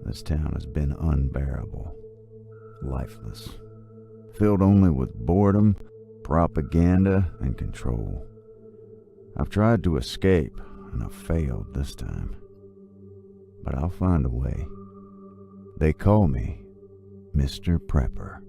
This town has been unbearable, lifeless, filled only with boredom, propaganda, and control. I've tried to escape, and I've failed this time. But I'll find a way. They call me Mr. Prepper.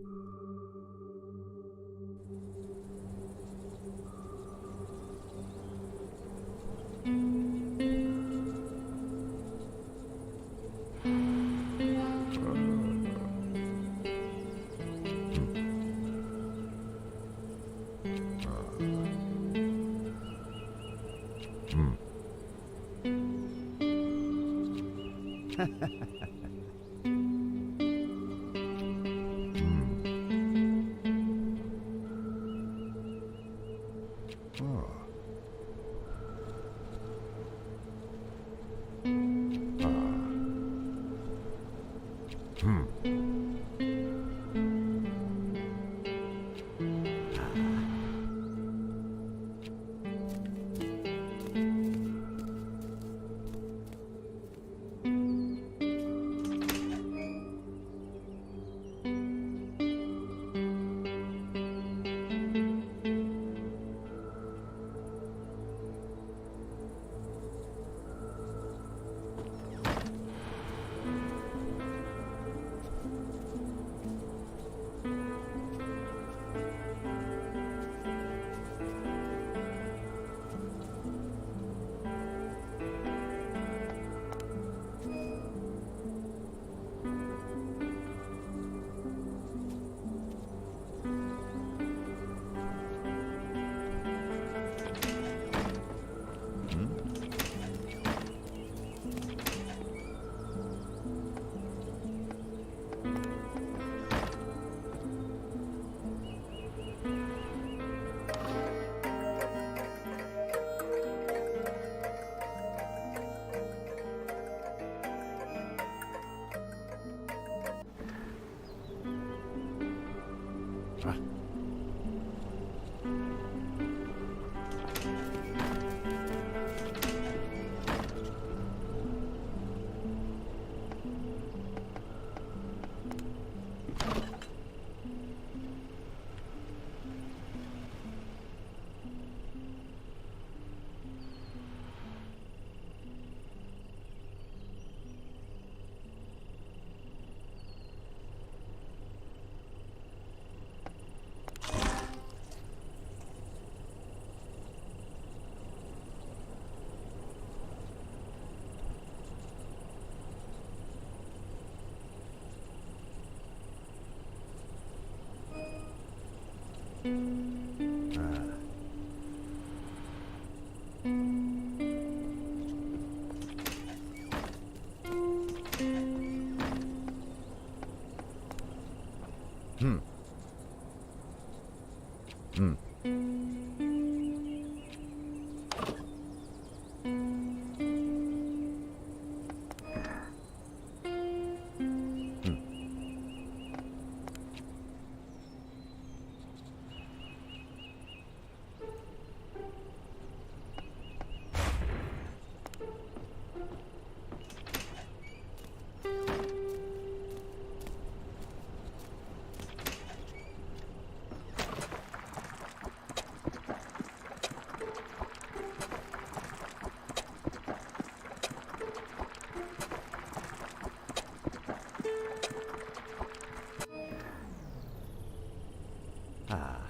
Ah.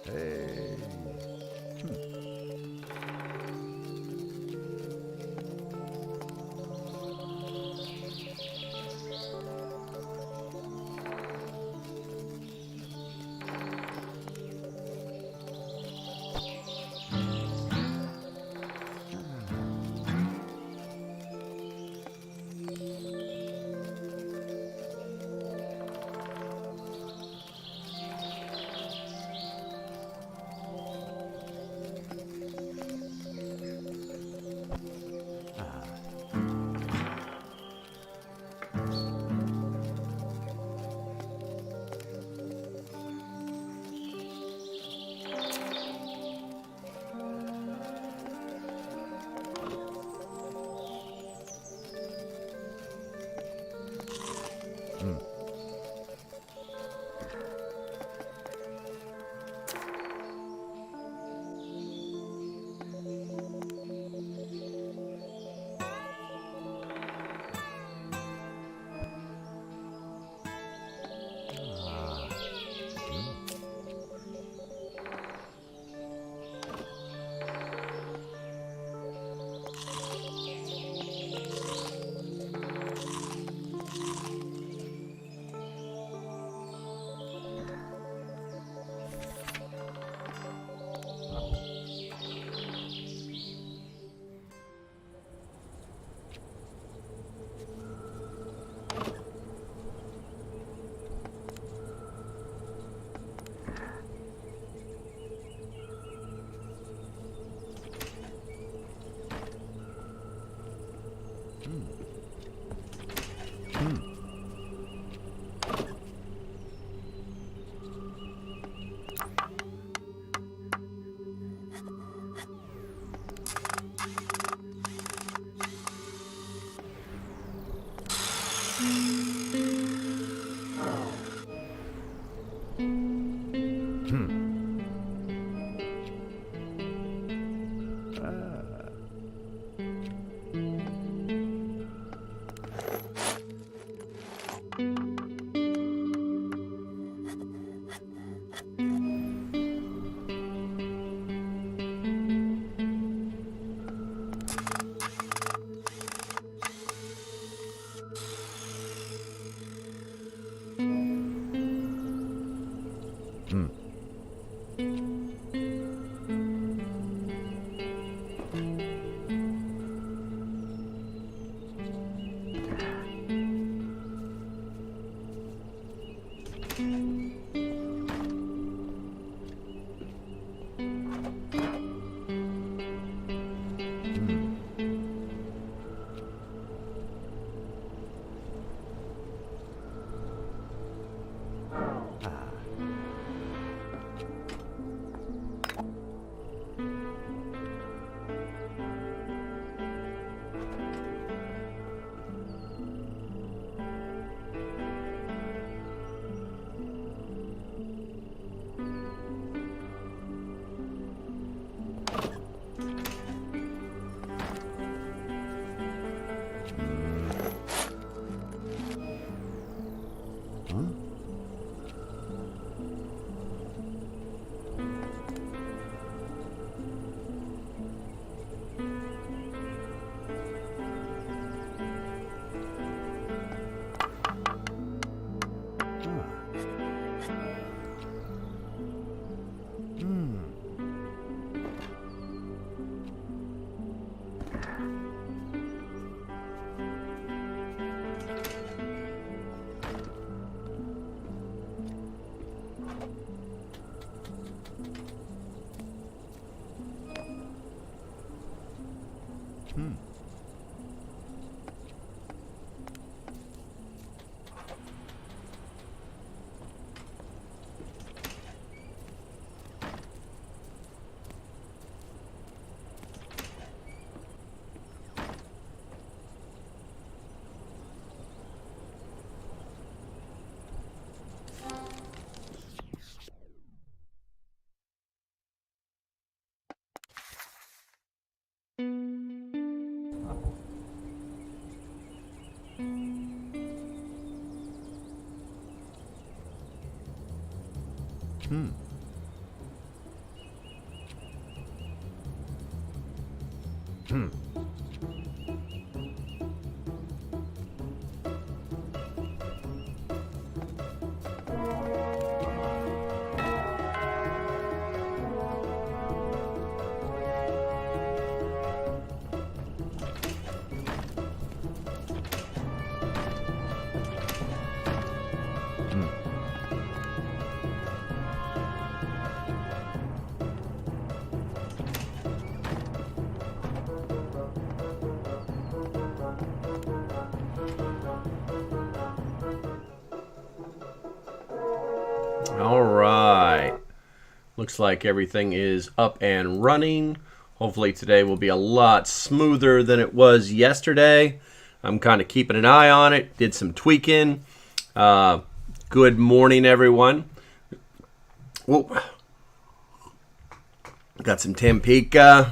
Hey. All right. Looks like everything is up and running. Hopefully today will be a lot smoother than it was yesterday. I'm kind of keeping an eye on it. Did some tweaking. Good morning, everyone. Whoa. Got some Tampico.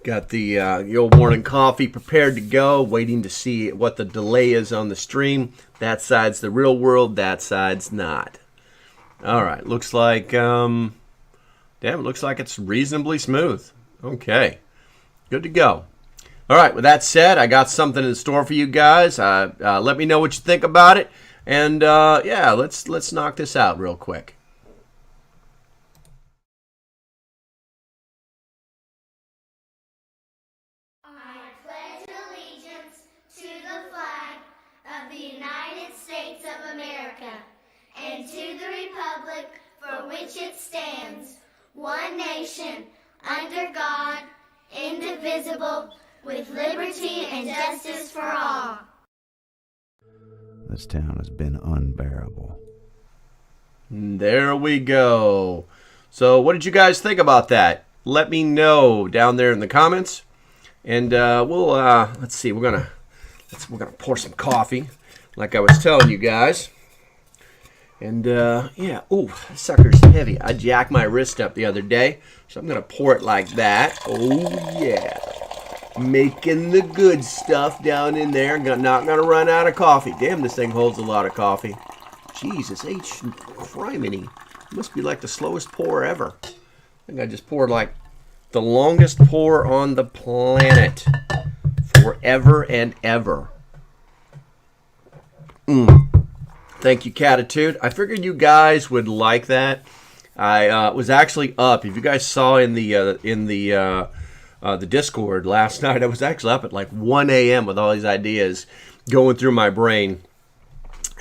Got the old morning coffee prepared to go. Waiting to see what the delay is on the stream. That side's the real world. That side's not. All right, looks like, it looks like it's reasonably smooth. Okay, good to go. All right, with that said, I got something in store for you guys. Let me know what you think about it. And, yeah, let's knock this out real quick. I pledge allegiance to the flag of the United States of America and to the republic for which it stands, one nation, under God, indivisible, with liberty and justice for all. This town has been unbearable. There we go. So what did you guys think about that? Let me know down there in the comments. And we'll let's see, we're gonna pour some coffee, like I was telling you guys. And yeah, oh, that sucker's heavy. I jacked my wrist up the other day, so I'm gonna pour it like that. Oh yeah, making the good stuff down in there. Not gonna run out of coffee. Damn, this thing holds a lot of coffee. Jesus H. Criminy. Must be like the slowest pour ever. I think I just poured like the longest pour on the planet forever and ever. Thank you, Catitude. I figured you guys would like that. I was actually up. If you guys saw in the Discord last night, I was actually up at like 1 a.m. with all these ideas going through my brain.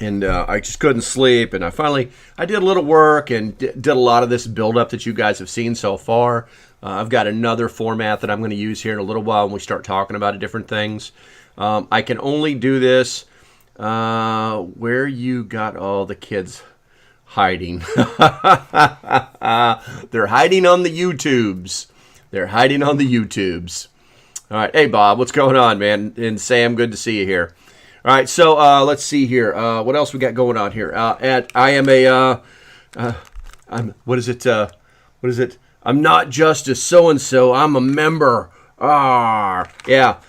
And I just couldn't sleep. And I did a little work and did a lot of this build-up that you guys have seen so far. I've got another format that I'm going to use here in a little while when we start talking about different things. I can only do this where you got all the kids hiding. They're hiding on the YouTubes. They're hiding on the YouTubes. All right. Hey, Bob, what's going on, man? And Sam, good to see you here. All right, so let's see here. What else we got going on here? What is it? I'm not just a so-and-so. I'm a member. Yeah.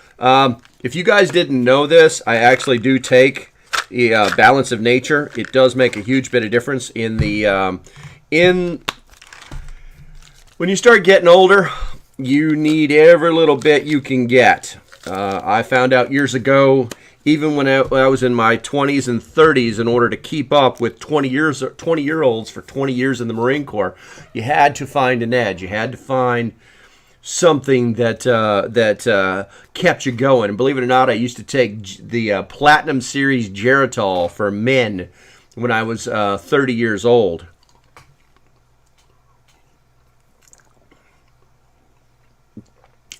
If you guys didn't know this, I actually do take the balance of nature. It does make a huge bit of difference in the when you start getting older. You need every little bit you can get. I found out years ago, even when I was in my 20s and 30s, in order to keep up with 20-year-olds for 20 years in the Marine Corps, you had to find an edge. You had to find something that kept you going. And believe it or not, I used to take the Platinum Series Geritol for men when I was 30 years old.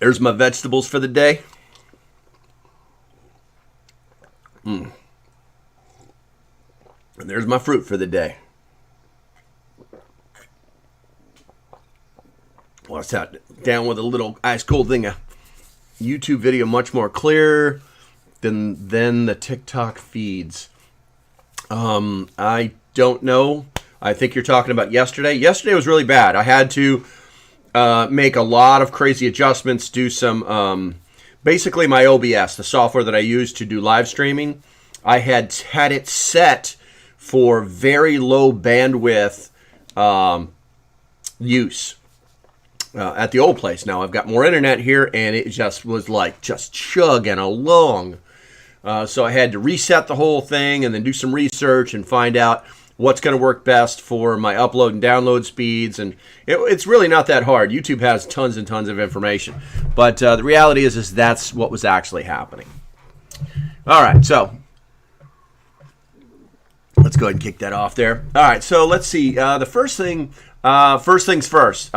There's my vegetables for the day. And there's my fruit for the day. What's that? Down with a little ice cold thing. A YouTube video much more clear than the TikTok feeds. I don't know. I think you're talking about yesterday. Yesterday was really bad. I had to make a lot of crazy adjustments, do some basically my OBS, the software that I use to do live streaming, I had it set for very low bandwidth use at the old place. Now I've got more internet here, and it just was like just chugging along. So I had to reset the whole thing and then do some research and find out what's going to work best for my upload and download speeds. And it's really not that hard. YouTube has tons and tons of information. But the reality is that's what was actually happening. All right, so let's go ahead and kick that off there. All right, so let's see. The first things first.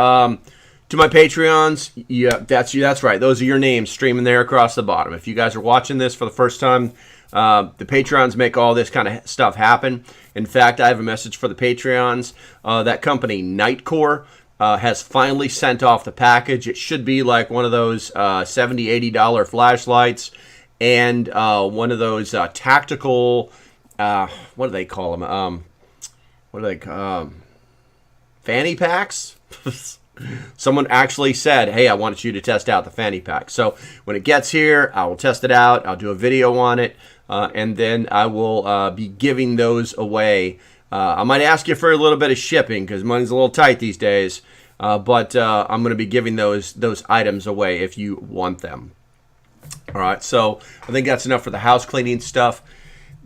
To my Patreons, yeah, that's right. Those are your names streaming there across the bottom. If you guys are watching this for the first time, the Patreons make all this kind of stuff happen. In fact, I have a message for the Patreons. That company, Nightcore, has finally sent off the package. It should be like one of those $70, $80 flashlights and one of those tactical, what do they call them? Fanny packs? Someone actually said, hey, I wanted you to test out the fanny pack. So when it gets here, I will test it out. I'll do a video on it, and then I will be giving those away. I might ask you for a little bit of shipping because money's a little tight these days, but I'm going to be giving those items away if you want them. All right, so I think that's enough for the house cleaning stuff.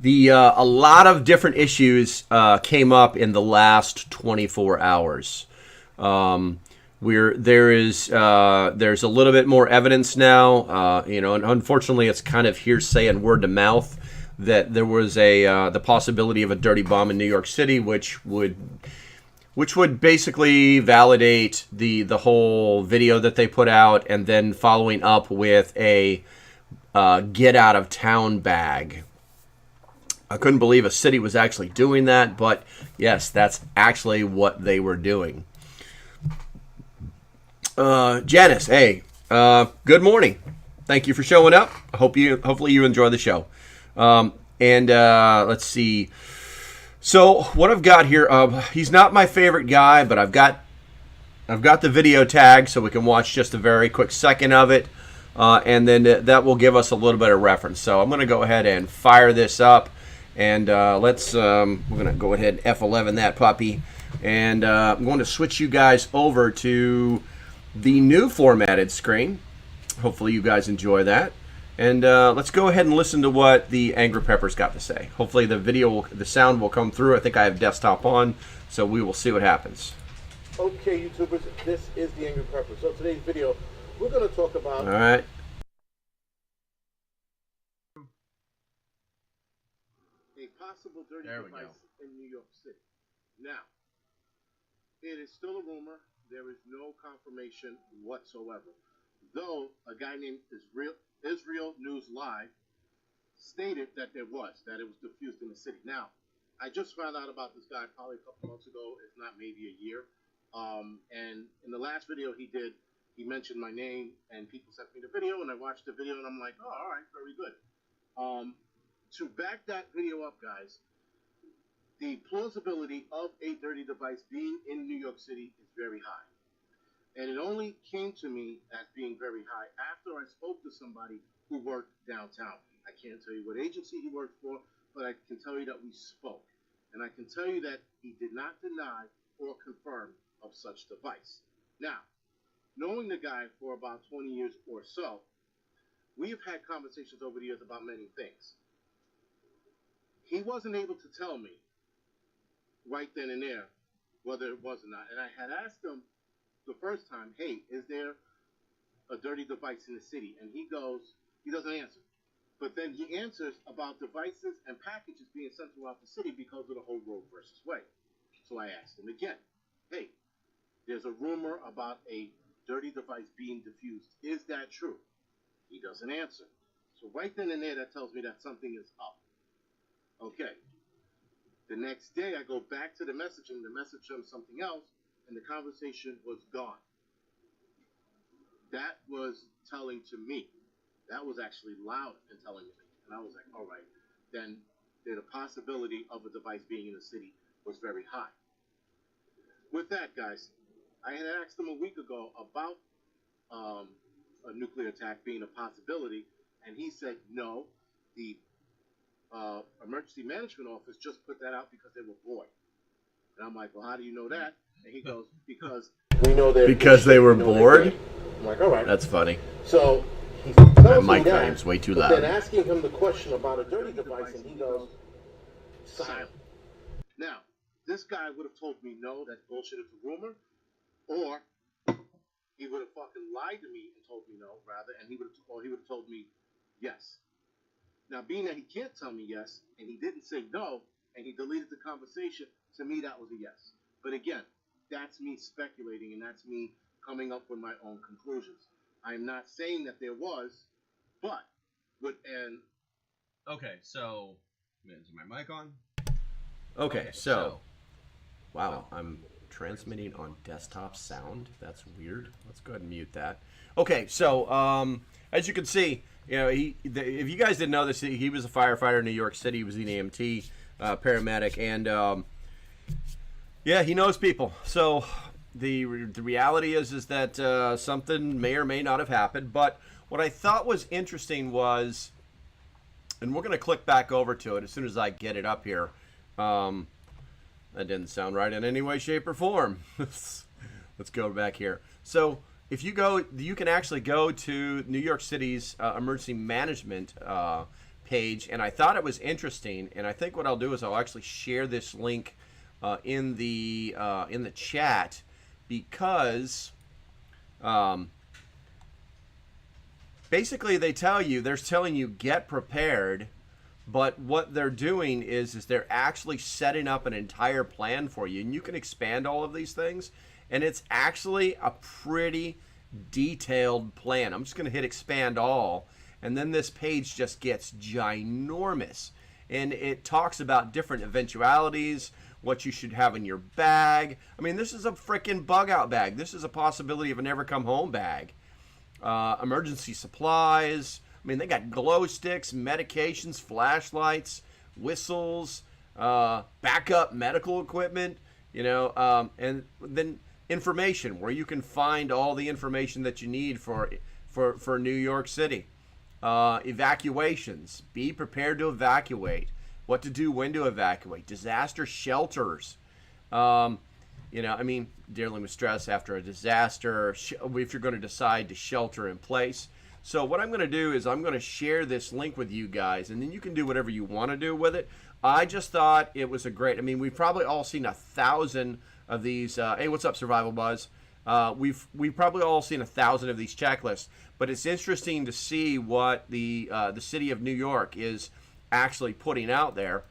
A lot of different issues came up in the last 24 hours. There's a little bit more evidence now, and unfortunately it's kind of hearsay and word to mouth that there was the possibility of a dirty bomb in New York City, which would basically validate the whole video that they put out, and then following up with a get out of town bag. I couldn't believe a city was actually doing that, but yes, that's actually what they were doing. Janice, hey, good morning. Thank you for showing up. Hopefully you enjoy the show. Let's see. So what I've got here, he's not my favorite guy, but I've got the video tag so we can watch just a very quick second of it. And then that will give us a little bit of reference. So I'm going to go ahead and fire this up. And we're going to go ahead and F11 that puppy. And I'm going to switch you guys over to the new formatted screen. Hopefully you guys enjoy that. And let's go ahead and listen to what the Angry Peppers got to say. Hopefully the sound will come through. I think I have desktop on, so we will see what happens. Okay, YouTubers, this is the Angry Peppers. So today's video, we're going to talk about... All right. a possible dirty device in New York City. Now, it is still a rumor. There is no confirmation whatsoever. Though a guy named Israel News Live stated that it was diffused in the city. Now, I just found out about this guy probably a couple months ago, if not maybe a year. And in the last video he did, he mentioned my name, and people sent me the video, and I watched the video, and I'm like, oh, all right, very good. To back that video up, guys, the plausibility of a dirty device being in New York City is very high. And it only came to me as being very high after I spoke to somebody who worked downtown. I can't tell you what agency he worked for, but I can tell you that we spoke. And I can tell you that he did not deny or confirm of such device. Now, knowing the guy for about 20 years or so, we have had conversations over the years about many things. He wasn't able to tell me right then and there whether it was or not. And I had asked him the first time, hey, is there a dirty device in the city? And he doesn't answer. But then he answers about devices and packages being sent throughout the city because of the whole Roe versus Wade. So I asked him again, hey, there's a rumor about a dirty device being diffused. Is that true? He doesn't answer. So right then and there, that tells me that something is up. Okay. The next day, I go back to the messaging to message him something else, and the conversation was gone. That was telling to me. That was actually loud and telling to me. And I was like, all right, then the possibility of a device being in the city was very high. With that, guys, I had asked him a week ago about a nuclear attack being a possibility, and he said no. The emergency management office just put that out because they were bored. And I'm like, well, how do you know that? And he goes, because we know that Because they were bored? I'm like, all right. That's funny. So he tells My mic me that, volume's way too but loud. then asking him the question about a dirty device, and he goes, silent. Now, this guy would have told me, no, that's bullshit, it's a rumor, or he would have fucking lied to me and told me no, rather, and he would have told me yes. Now, being that he can't tell me yes, and he didn't say no, and he deleted the conversation, to me that was a yes. But again, that's me speculating, and that's me coming up with my own conclusions. I'm not saying that there was, but Okay, so is my mic on? Okay, so wow, I'm transmitting on desktop sound. That's weird. Let's go ahead and mute that. Okay, so as you can see, you know, if you guys didn't know this, he was a firefighter in New York City. He was an EMT paramedic, and yeah, he knows people. So the reality is that something may or may not have happened. But what I thought was interesting was, and we're going to click back over to it as soon as I get it up here. That didn't sound right in any way, shape, or form. Let's go back here. So if you go, you can actually go to New York City's emergency management page, and I thought it was interesting. And I think what I'll do is I'll actually share this link in the chat, because basically they're telling you get prepared. But what they're doing is they're actually setting up an entire plan for you. And you can expand all of these things. And it's actually a pretty detailed plan. I'm just going to hit expand all. And then this page just gets ginormous. And it talks about different eventualities, what you should have in your bag. I mean, this is a freaking bug out bag. This is a possibility of a never come home bag. Emergency supplies. I mean, they got glow sticks, medications, flashlights, whistles, backup medical equipment, you know, and then information where you can find all the information that you need for New York City. Evacuations. Be prepared to evacuate. What to do, when to evacuate. Disaster shelters. You know, I mean, dealing with stress after a disaster, if you're going to decide to shelter in place. So what I'm going to do is I'm going to share this link with you guys, and then you can do whatever you want to do with it. I just thought it was I mean, we've probably all seen 1,000 of these. Hey, what's up, Survival Buzz? We've probably all seen 1,000 of these checklists, but it's interesting to see what the city of New York is actually putting out there.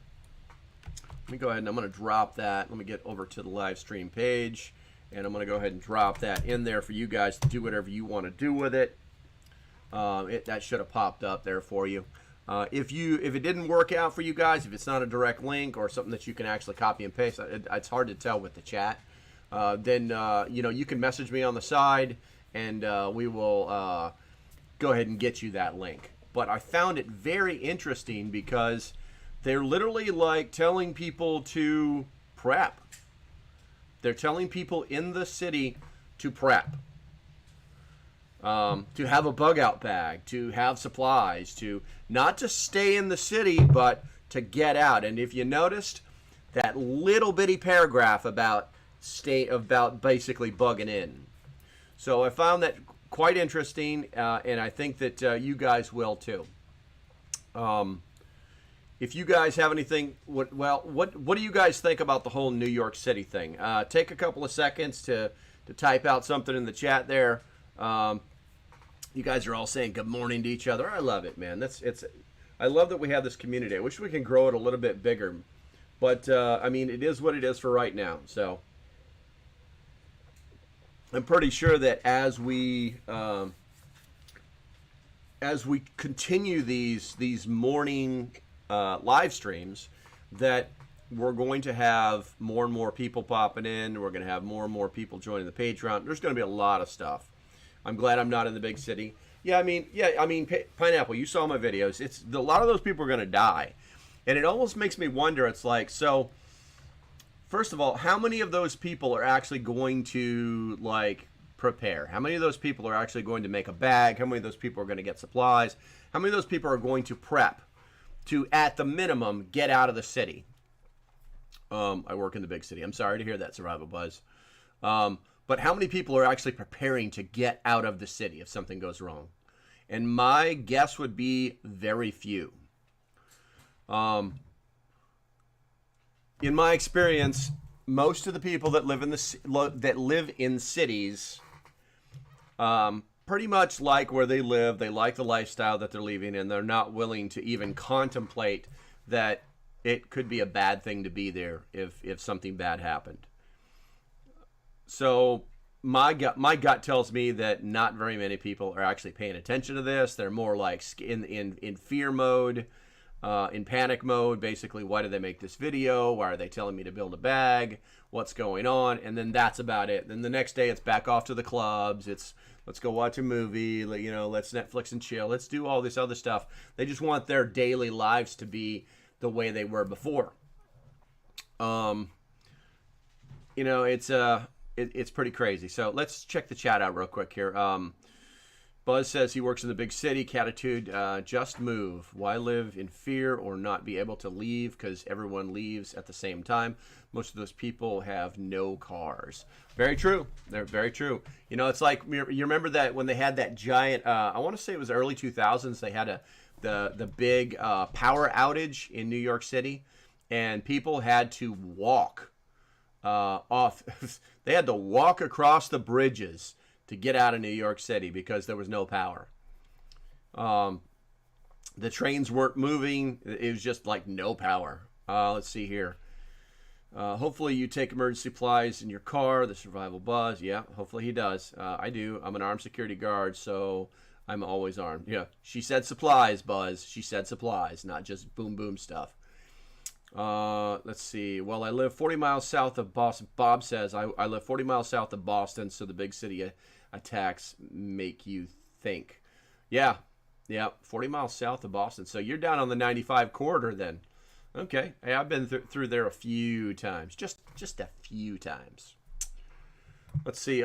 Let me go ahead and I'm going to drop that. Let me get over to the live stream page, and I'm going to go ahead and drop that in there for you guys to do whatever you want to do with it. That should have popped up there for you. If it didn't work out for you guys, if it's not a direct link or something that you can actually copy and paste, it's hard to tell with the chat. Then you know, you can message me on the side, and we will go ahead and get you that link. But I found it very interesting because they're literally like telling people to prep. They're telling people in the city to prep. To have a bug out bag, to have supplies, to not to stay in the city, but to get out. And if you noticed that little bitty paragraph about basically bugging in. So I found that quite interesting, and I think that you guys will too. If you guys have anything, what do you guys think about the whole New York City thing? Take a couple of seconds to type out something in the chat there. You guys are all saying good morning to each other. I love it, man. I love that we have this community. I wish we can grow it a little bit bigger, but I mean, it is what it is for right now. So I'm pretty sure that as we continue these morning live streams, that we're going to have more and more people popping in. We're going to have more and more people joining the Patreon. There's going to be a lot of stuff. I'm glad I'm not in the big city. Yeah, I mean, Pineapple, you saw my videos. It's a lot of those people are going to die. And it almost makes me wonder, it's like, so first of all, how many of those people are actually going to like prepare? How many of those people are actually going to make a bag? How many of those people are going to get supplies? How many of those people are going to prep to, at the minimum, get out of the city? I work in the big city. I'm sorry to hear that, Survival Buzz. But how many people are actually preparing to get out of the city if something goes wrong? And my guess would be very few. In my experience, most of the people that live in cities pretty much like where they live. They like the lifestyle that they're living, and they're not willing to even contemplate that it could be a bad thing to be there if something bad happened. So my gut tells me that not very many people are actually paying attention to this. They're more like in fear mode. In panic mode. Basically, why did they make this video? Why are they telling me to build a bag? What's going on? And then that's about it. Then the next day it's back off to the clubs. It's let's go watch a movie, let's Netflix and chill. Let's do all this other stuff. They just want their daily lives to be the way they were before. It's pretty crazy. So let's check the chat out real quick here. Buzz says he works in the big city. Catitude, just move. Why live in fear or not be able to leave because everyone leaves at the same time? Most of those people have no cars. Very true. They're very true. It's like, you remember that when they had that giant, I want to say it was early 2000s, they had the big power outage in New York City, and people had to walk off. They had to walk across the bridges to get out of New York City because there was no power. The trains weren't moving. It was just like no power. Let's see here. Hopefully you take emergency supplies in your car. The Survival Buzz. Yeah, hopefully he does. I do. I'm an armed security guard, so I'm always armed. Yeah, she said supplies, Buzz. She said supplies, not just boom boom stuff. Let's see. Well, I live 40 miles south of Boston. Bob says, I live 40 miles south of Boston, so the big city attacks make you think. Yeah, 40 miles south of Boston. So you're down on the 95 corridor then. Okay. Hey, I've been through there a few times. Just a few times. Let's see.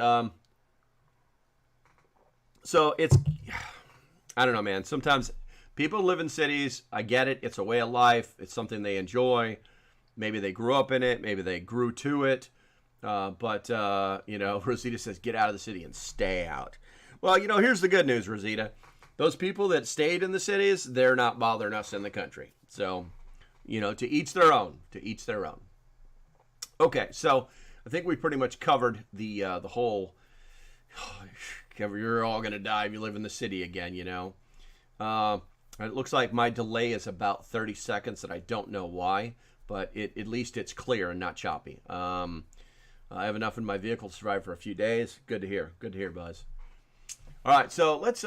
So it's, I don't know, man. Sometimes people live in cities. I get it. It's a way of life. It's something they enjoy. Maybe they grew up in it. Maybe they grew to it. But Rosita says, get out of the city and stay out. Well, here's the good news, Rosita. Those people that stayed in the cities, they're not bothering us in the country. So, to each their own. To each their own. Okay, so I think we pretty much covered the whole, you're all going to die if you live in the city again, It looks like my delay is about 30 seconds, and I don't know why, but at least it's clear and not choppy. I have enough in my vehicle to survive for a few days. Good to hear. Good to hear, Buzz. All right, so let's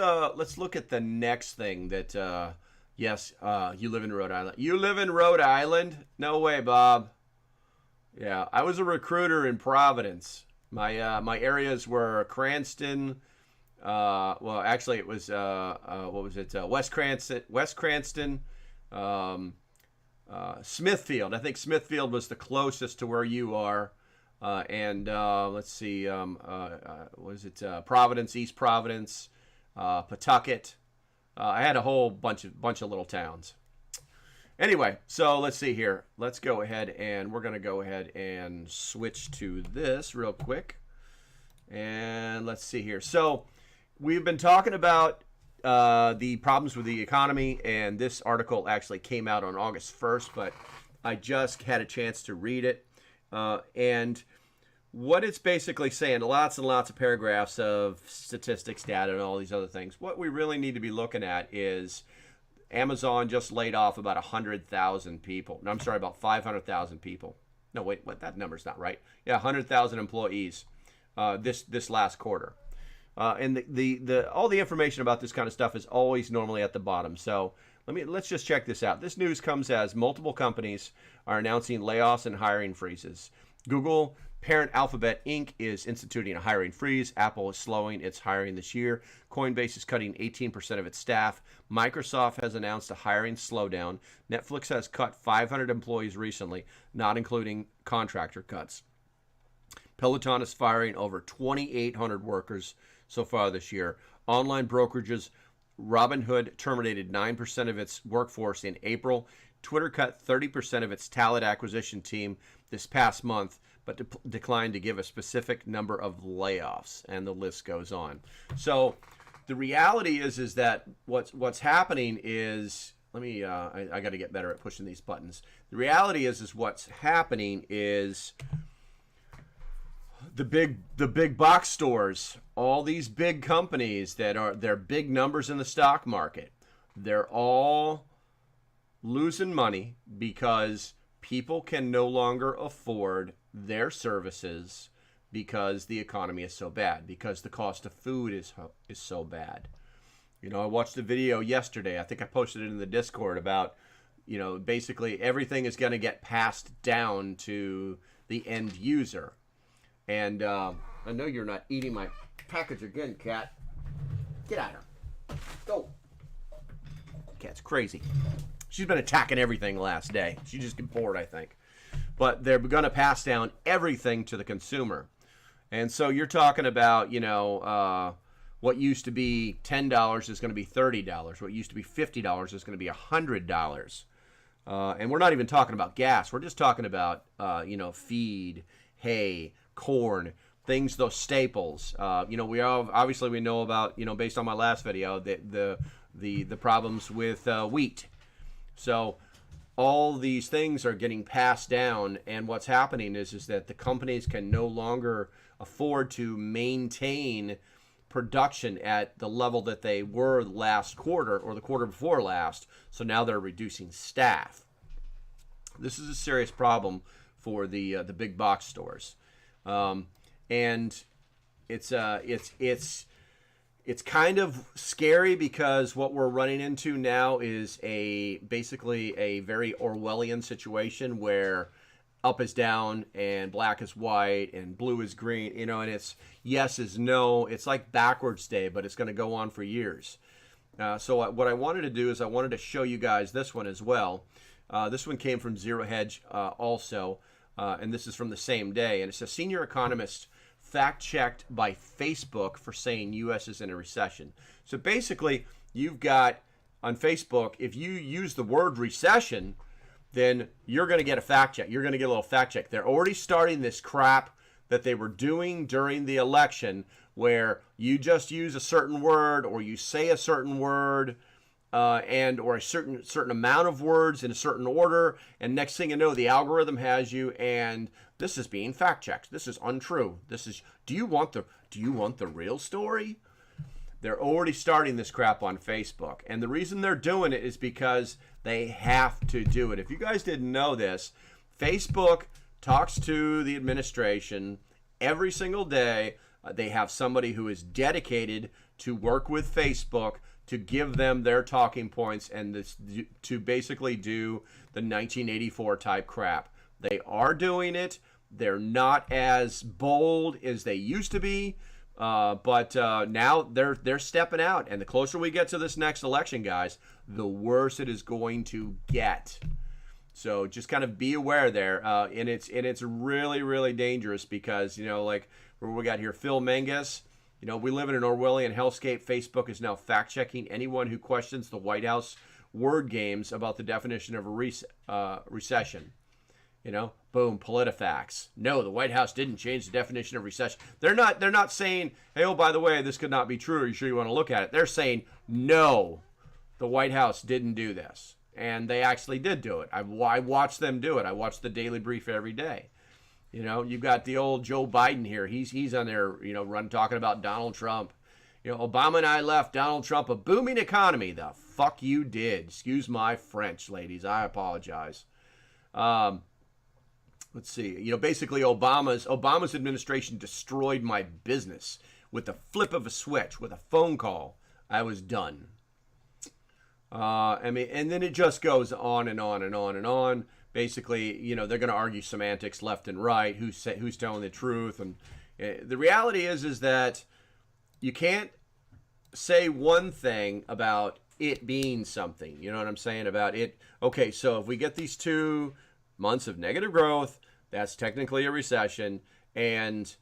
look at the next thing that. Yes, you live in Rhode Island. You live in Rhode Island? No way, Bob. Yeah, I was a recruiter in Providence. My areas were Cranston. Well, actually, it was what was it? West Cranston, Smithfield. I think Smithfield was the closest to where you are. And let's see, was it Providence, East Providence, Pawtucket? I had a whole bunch of little towns. Anyway, so let's see here. Let's go ahead and we're going to go ahead and switch to this real quick. And let's see here. So we've been talking about the problems with the economy, and this article actually came out on August 1st, but I just had a chance to read it. And what it's basically saying, lots and lots of paragraphs of statistics, data, and all these other things. What we really need to be looking at is Amazon just laid off about 100,000 people. No, I'm sorry, about 500,000 people. No, wait, what? That number's not right. Yeah, 100,000 employees this last quarter. And the all the information about this kind of stuff is always normally at the bottom. So let's just check this out. This news comes as multiple companies are announcing layoffs and hiring freezes. Google, parent Alphabet Inc. is instituting a hiring freeze. Apple is slowing its hiring this year. Coinbase is cutting 18% of its staff. Microsoft has announced a hiring slowdown. Netflix has cut 500 employees recently, not including contractor cuts. Peloton is firing over 2,800 workers so far this year. Online brokerages, Robinhood terminated 9% of its workforce in April. Twitter cut 30% of its talent acquisition team this past month, but declined to give a specific number of layoffs, and the list goes on. So the reality is that what's happening is, I got to get better at pushing these buttons. The reality is what's happening is the big box stores, all these big companies they're big numbers in the stock market, they're all losing money because people can no longer afford their services because the economy is so bad, because the cost of food is so bad. I watched a video yesterday, I think I posted it in the Discord, about, basically everything is going to get passed down to the end user. And I know you're not eating my package again, cat. Get out of here. Go. Cat's crazy. She's been attacking everything last day. She just get bored, I think. But they're going to pass down everything to the consumer. And so you're talking about, what used to be $10 is going to be $30. What used to be $50 is going to be $100. And we're not even talking about gas. We're just talking about, feed, hay, corn, things, those staples. We know about, based on my last video, the problems with wheat. So all these things are getting passed down, and what's happening is that the companies can no longer afford to maintain production at the level that they were last quarter or the quarter before last. So now they're reducing staff. This is a serious problem for the big box stores, and it's kind of scary because what we're running into now is basically a very Orwellian situation where up is down and black is white and blue is green, and it's yes is no. It's like backwards day, but it's going to go on for years. So what I wanted to do is I wanted to show you guys this one as well. This one came from Zero Hedge also, and this is from the same day. And it's a senior economist fact-checked by Facebook for saying U.S. is in a recession. So basically, you've got on Facebook, if you use the word recession, then you're going to get a fact check. You're going to get a little fact check. They're already starting this crap that they were doing during the election where you just use a certain word or you say a certain word or a certain amount of words in a certain order, and next thing you know, the algorithm has you, and this is being fact checked. This is untrue. This is. Do you want the real story? They're already starting this crap on Facebook, and the reason they're doing it is because they have to do it. If you guys didn't know this, Facebook talks to the administration every single day. They have somebody who is dedicated to work with Facebook to give them their talking points and to basically do the 1984 type crap. They are doing it. They're not as bold as they used to be, but now they're stepping out. And the closer we get to this next election, guys, the worse it is going to get. So just kind of be aware there, and it's really, really dangerous because like where we got here, Phil Menges. We live in an Orwellian hellscape. Facebook is now fact-checking anyone who questions the White House word games about the definition of a recession. Boom, PolitiFacts. No, the White House didn't change the definition of recession. They're not saying, hey, oh, by the way, this could not be true. Are you sure you want to look at it? They're saying, no, the White House didn't do this. And they actually did do it. I watched them do it. I watch the Daily Brief every day. You've got the old Joe Biden here. He's on there, run talking about Donald Trump. Obama and I left Donald Trump a booming economy. The fuck you did. Excuse my French, ladies. I apologize. Let's see. Basically Obama's administration destroyed my business with the flip of a switch, with a phone call. I was done. And then it just goes on and on and on and on. Basically, they're going to argue semantics left and right, who's telling the truth, and the reality is that you can't say one thing about it being something. You know what I'm saying about it? Okay, so if we get these 2 months of negative growth, that's technically a recession, And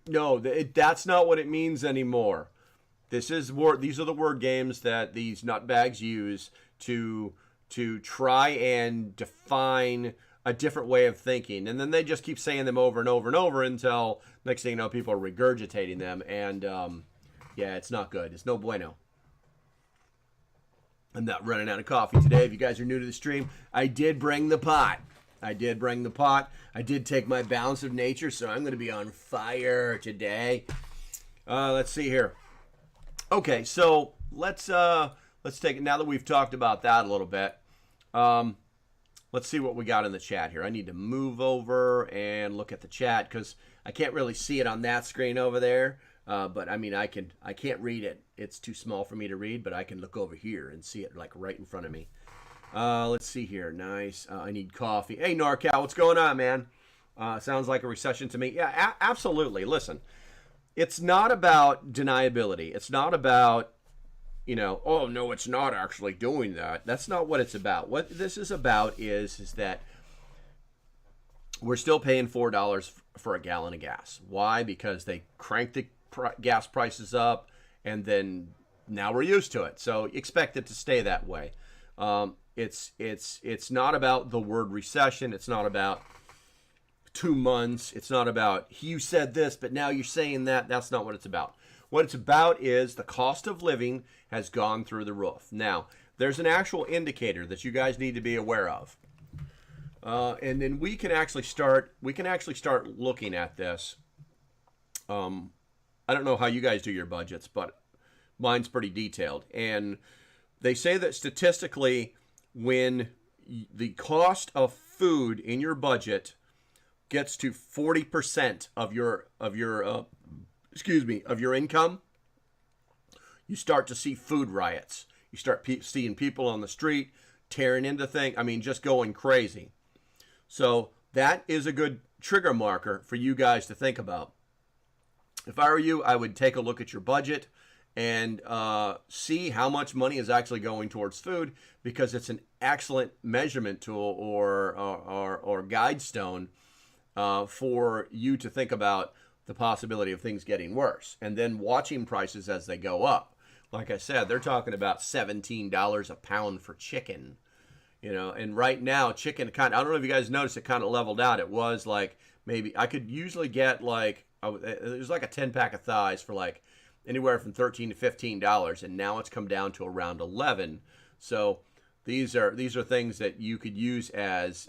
no, that's not what it means anymore. These are the word games that these nutbags use to try and define a different way of thinking, and then they just keep saying them over and over and over until next thing you know, people are regurgitating them, and yeah, it's not good. It's no bueno. I'm not running out of coffee today. If you guys are new to the stream, I did bring the pot. I did take my balance of nature, so I'm going to be on fire today. Let's see here. Okay, so let's take it now that we've talked about that a little bit. Let's see what we got in the chat here. I need to move over and look at the chat because I can't really see it on that screen over there. But I mean, I can't read it. It's too small for me to read, but I can look over here and see it like right in front of me. Let's see here. Nice. I need coffee. Hey, NorCal, what's going on, man? Sounds like a recession to me. Yeah, absolutely. Listen, it's not about deniability. It's not about, oh, no, it's not actually doing that. That's not what it's about. What this is about is that we're still paying $4 for a gallon of gas. Why? Because they cranked the gas prices up, and then now we're used to it. So expect it to stay that way. It's not about the word recession. It's not about 2 months. It's not about you said this, but now you're saying that. That's not what it's about. What it's about is the cost of living has gone through the roof. Now, there's an actual indicator that you guys need to be aware of. And then we can actually start looking at this. I don't know how you guys do your budgets, but mine's pretty detailed. And they say that statistically, when the cost of food in your budget gets to 40% of your income, you start to see food riots. You start seeing people on the street tearing into things. I mean, just going crazy. So that is a good trigger marker for you guys to think about. If I were you, I would take a look at your budget and see how much money is actually going towards food, because it's an excellent measurement tool or guide stone for you to think about the possibility of things getting worse, and then watching prices as they go up. Like I said, they're talking about $17 a pound for chicken, and right now chicken I don't know if you guys noticed, it kind of leveled out. It was like, maybe I could usually get like, it was like a 10-pack of thighs for like anywhere from $13 to $15, and now it's come down to around $11. So these are things that you could use as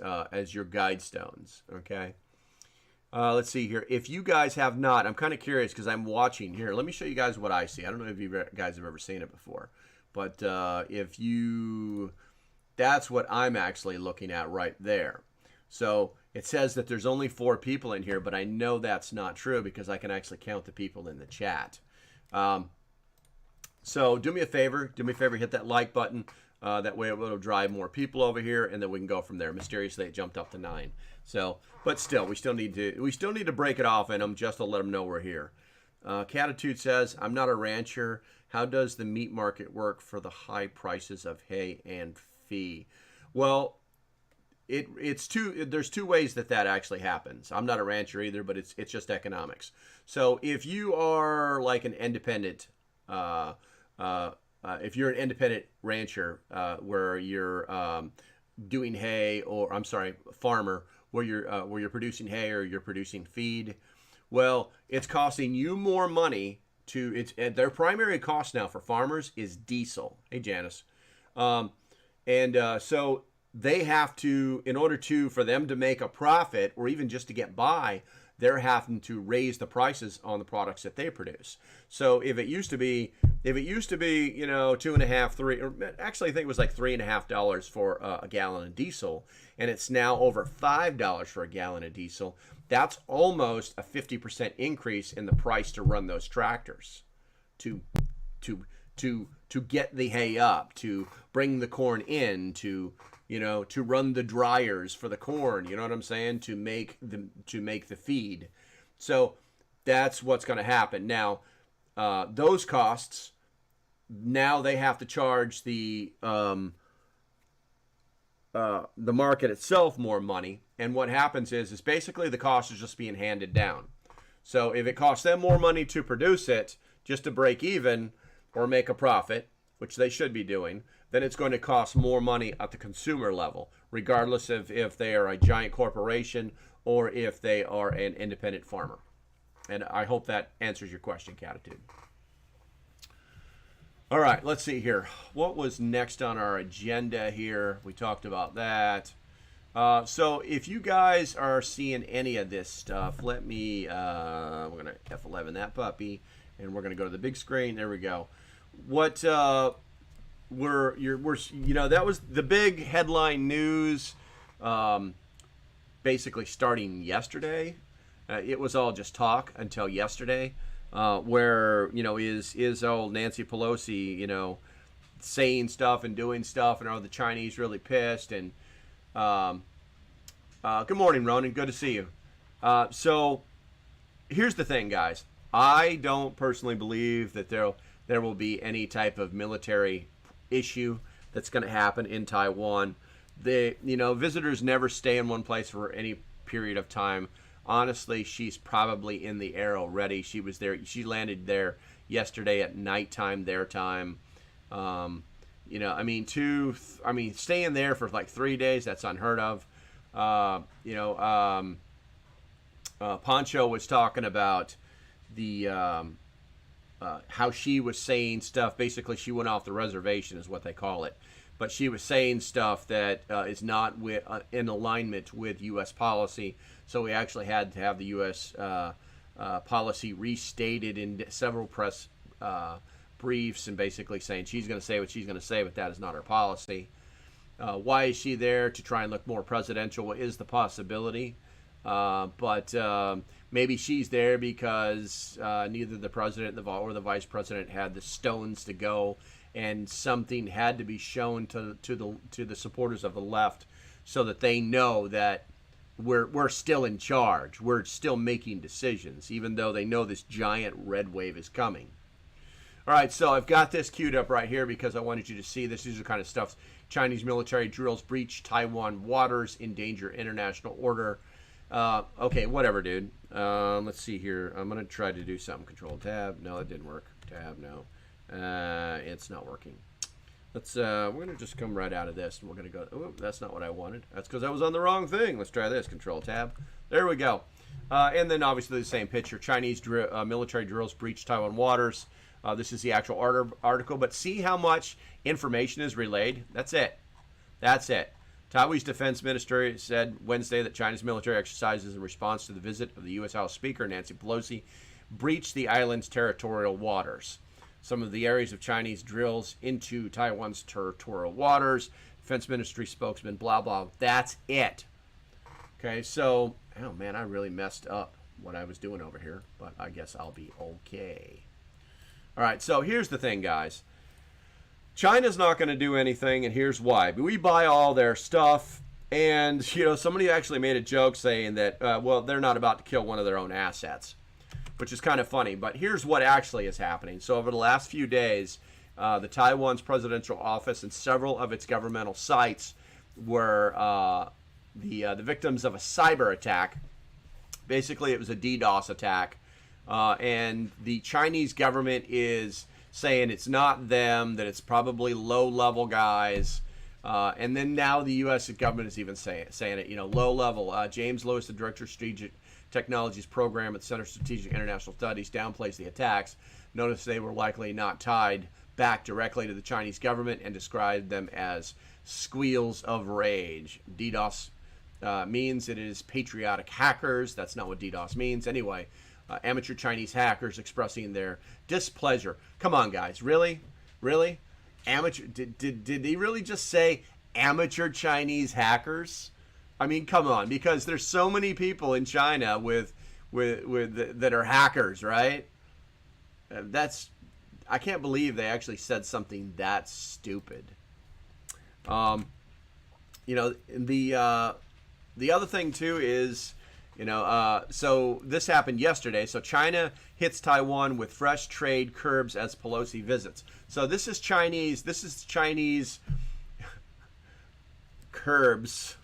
your guide stones. Okay. Let's see here. If you guys have not, I'm kind of curious because I'm watching here. Let me show you guys what I see. I don't know if you guys have ever seen it before, but that's what I'm actually looking at right there. So it says that there's only 4 people in here, but I know that's not true because I can actually count the people in the chat. So do me a favor, hit that like button. That way it'll drive more people over here, and then we can go from there. Mysteriously, it jumped up to 9. So, but still, we still need to break it off in them just to let them know we're here. Catitude says, I'm not a rancher. How does the meat market work for the high prices of hay and fee? Well, there's 2 ways that actually happens. I'm not a rancher either, but it's just economics. So if you are like an independent, if you're an independent rancher where you're doing hay, or I'm sorry, farmer, where you're producing hay or you're producing feed, well, it's costing you more money to. Their primary cost now for farmers is diesel. Hey, Janice, so they have to, in order for them to make a profit or even just to get by, they're having to raise the prices on the products that they produce. So if it used to be, 2.5, 3, or actually I think it was like $3.50 for a gallon of diesel, and it's now over $5 for a gallon of diesel. That's almost a 50% increase in the price to run those tractors, to get the hay up, to bring the corn in, to run the dryers for the corn, you know what I'm saying, to make the feed. So that's what's going to happen. Now, those costs, now they have to charge the the market itself more money. And what happens is basically the cost is just being handed down. So if it costs them more money to produce it just to break even or make a profit, which they should be doing, then it's going to cost more money at the consumer level, regardless of if they are a giant corporation or if they are an independent farmer. And I hope that answers your question, Catitude. All right, let's see here. What was next on our agenda here? We talked about that. So if you guys are seeing any of this stuff, let me, we're going to F11 that puppy, and we're going to go to the big screen. There we go. What that was the big headline news, basically starting yesterday. It was all just talk until yesterday, where, is old Nancy Pelosi, saying stuff and doing stuff, and are the Chinese really pissed? And good morning, Ronan. Good to see you. So here's the thing, guys. I don't personally believe that there will be any type of military issue that's going to happen in Taiwan. Visitors never stay in one place for any period of time. Honestly, she's probably in the air already. She was there. She landed there yesterday at nighttime, their time. Staying there for like 3 days, that's unheard of. Poncho was talking about the how she was saying stuff. Basically, she went off the reservation, is what they call it. But she was saying stuff that is not in alignment with U.S. policy. So we actually had to have the U.S. Policy restated in several press briefs, and basically saying she's going to say what she's going to say, but that is not her policy. Why is she there? To try and look more presidential is the possibility. But maybe she's there because neither the president or the vice president had the stones to go, and something had to be shown to the supporters of the left so that they know that we're still in charge. We're still making decisions, even though they know this giant red wave is coming. All right, so I've got this queued up right here because I wanted you to see this. These are kind of stuff. Chinese military drills breach Taiwan waters, endanger international order. Okay, whatever, dude. Let's see here. I'm going to try to do something. Control tab. No, it didn't work. Tab, no. It's not working. We're going to just come right out of this, and we're going to go, oh, that's not what I wanted. That's because I was on the wrong thing. Let's try this. Control tab. There we go. And then obviously the same picture. Chinese military drills breach Taiwan waters. This is the actual article, but see how much information is relayed? That's it. That's it. Taiwanese Defense Ministry said Wednesday that China's military exercises in response to the visit of the U.S. House Speaker Nancy Pelosi breached the island's territorial waters. Some of the areas of Chinese drills into Taiwan's territorial waters. Defense Ministry spokesman, blah, blah. That's it. Okay, so, oh man, I really messed up what I was doing over here, but I guess I'll be okay. All right, so here's the thing, guys. China's not going to do anything, and here's why. We buy all their stuff, and, somebody actually made a joke saying that, they're not about to kill one of their own assets, which is kind of funny. But here's what actually is happening. So over the last few days, the Taiwan's presidential office and several of its governmental sites were the victims of a cyber attack. Basically, it was a DDoS attack. And the Chinese government is saying it's not them, that it's probably low-level guys. And then now the U.S. government is even saying it, low-level. James Lewis, the director of Strategic Technologies Program at Center for Strategic International Studies, downplays the attacks. Notice they were likely not tied back directly to the Chinese government and described them as squeals of rage. DDoS means it is patriotic hackers. That's not what DDoS means. Anyway, amateur Chinese hackers expressing their displeasure. Come on, guys. Really? Really? Amateur? Did he really just say amateur Chinese hackers? I mean, come on, because there's so many people in China with that are hackers, right? I can't believe they actually said something that stupid. The other thing too is, so this happened yesterday. So China hits Taiwan with fresh trade curbs as Pelosi visits. So this is Chinese curbs.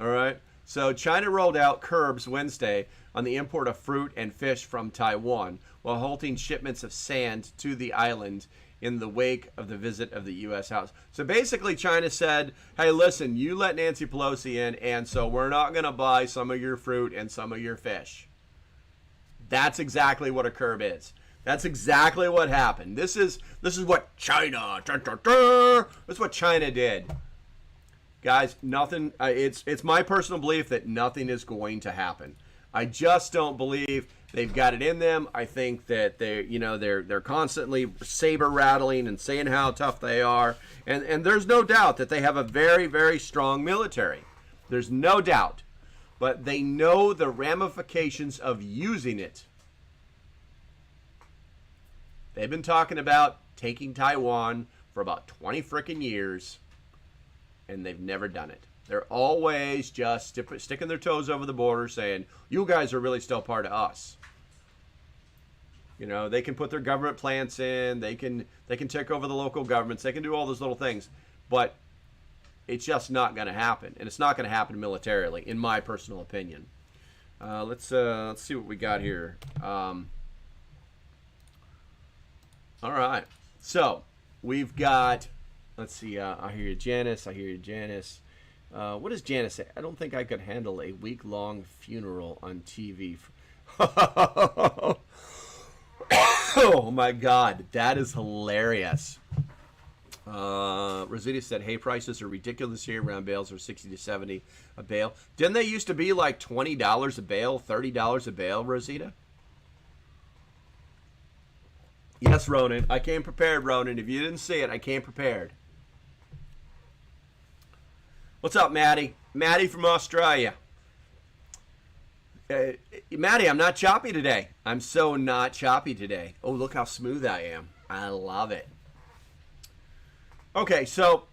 All right. So China rolled out curbs Wednesday on the import of fruit and fish from Taiwan, while halting shipments of sand to the island in the wake of the visit of the U.S. House. So basically, China said, hey, listen, you let Nancy Pelosi in, and so we're not going to buy some of your fruit and some of your fish. That's exactly what a curb is. That's exactly what happened. This is what China, that's what China did. Guys, nothing, it's my personal belief that nothing is going to happen. I just don't believe they've got it in them. I think that they're constantly saber rattling and saying how tough they are. And there's no doubt that they have a very, very strong military. There's no doubt. But they know the ramifications of using it. They've been talking about taking Taiwan for about 20 frickin' years, and they've never done it. They're always just sticking their toes over the border saying, you guys are really still part of us. You know, they can put their government plants in, they can take over the local governments, they can do all those little things, but it's just not going to happen, and it's not going to happen militarily, in my personal opinion. Let's see what we got here. All right, so we've got. Let's see. I hear you, Janice. I hear you, Janice. What does Janice say? I don't think I could handle a week-long funeral on TV. Oh my God, that is hilarious. Rosita said, "Hay prices are ridiculous here. Round bales are 60 to 70 a bale. Didn't they used to be like $20 a bale, $30 a bale, Rosita?" Yes, Ronan. I came prepared, Ronan. If you didn't see it, I came prepared. What's up, Maddie? Maddie from Australia. Maddie, I'm not choppy today. I'm so not choppy today. Oh, look how smooth I am. I love it. Okay, so